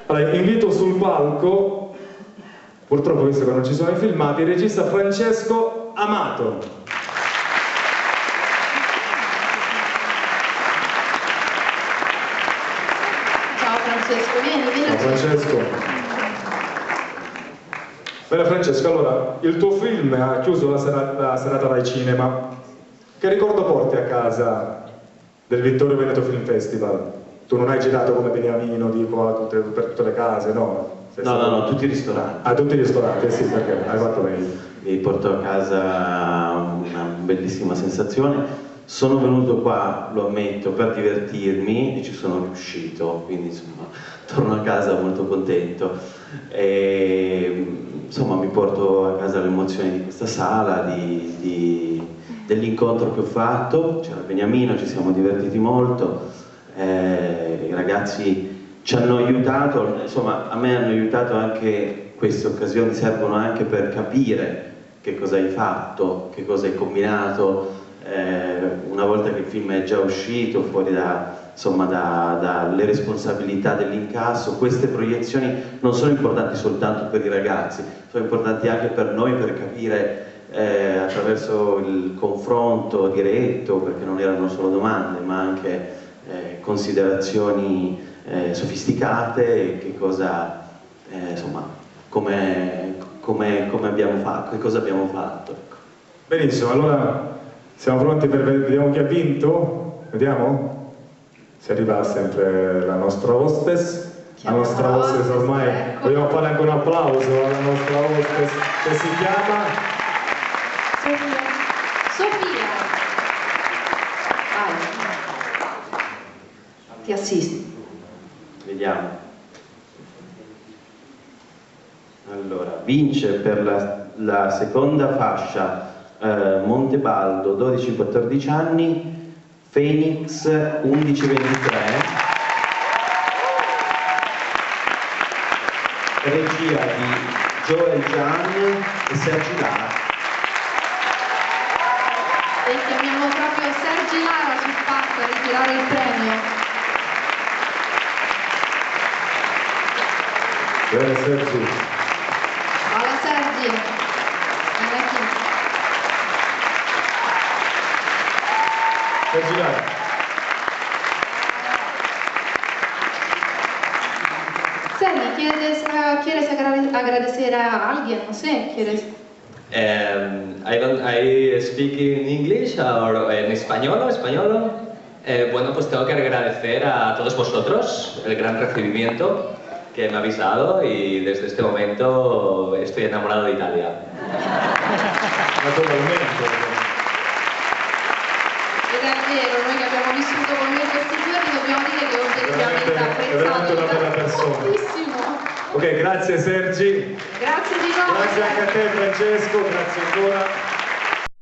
Allora, invito sul palco, purtroppo visto che non ci sono i filmati, il regista Francesco Amato. Ciao Francesco, vieni. Ciao Francesco. Bene Francesco, allora, il tuo film ha chiuso la serata Rai Cinema. Che ricordo porti a casa del Vittorio Veneto Film Festival? Tu non hai girato come Beniamino, dico, per tutte le case, no? No, tutti i ristoranti. Ah, tutti i ristoranti, sì, perché hai fatto meglio. Mi porto a casa una bellissima sensazione. Sono venuto qua, lo ammetto, per divertirmi e ci sono riuscito, quindi insomma torno a casa molto contento. E, insomma mi porto a casa le emozioni di questa sala, dell'incontro che ho fatto. C'era Beniamino, ci siamo divertiti molto, i ragazzi ci hanno aiutato, insomma a me hanno aiutato anche queste occasioni, servono anche per capire che cosa hai fatto, che cosa hai combinato, una volta che il film è già uscito, fuori dalle responsabilità dell'incasso. Queste proiezioni non sono importanti soltanto per i ragazzi, sono importanti anche per noi, per capire attraverso il confronto diretto, perché non erano solo domande ma anche considerazioni sofisticate, che cosa insomma come abbiamo fatto, che cosa abbiamo fatto, ecco. Benissimo, allora siamo pronti per vediamo chi ha vinto? Vediamo? Si arriva sempre la nostra hostess. La nostra hostess ormai, vogliamo fare anche un applauso alla nostra hostess che si chiama Sofia. Ti assisto. Vediamo. Allora, vince per la seconda fascia Montebaldo 12-14 anni, Phoenix 11-23, regia di Joel Gian e Sergi Lara. E chiamiamo proprio Sergi Lara sul palco a ritirare il premio. Bene Sergi. Hola Sergi. Vieni qui. Sergi Lara. Sergi, ¿quieres agradecer a alguien? No sé, ¿quieres? I speak in English or en español. Bueno, pues tengo que agradecer a todos vosotros el gran recibimiento que me habéis dado y desde este momento estoy enamorado de Italia. Ed è vero, noi che abbiamo vissuto con lui questi giorni dobbiamo dire che oggettivamente apprezzato moltissimo. Ok, grazie Sergi. Grazie di nuovo. Grazie anche a te Francesco, grazie ancora.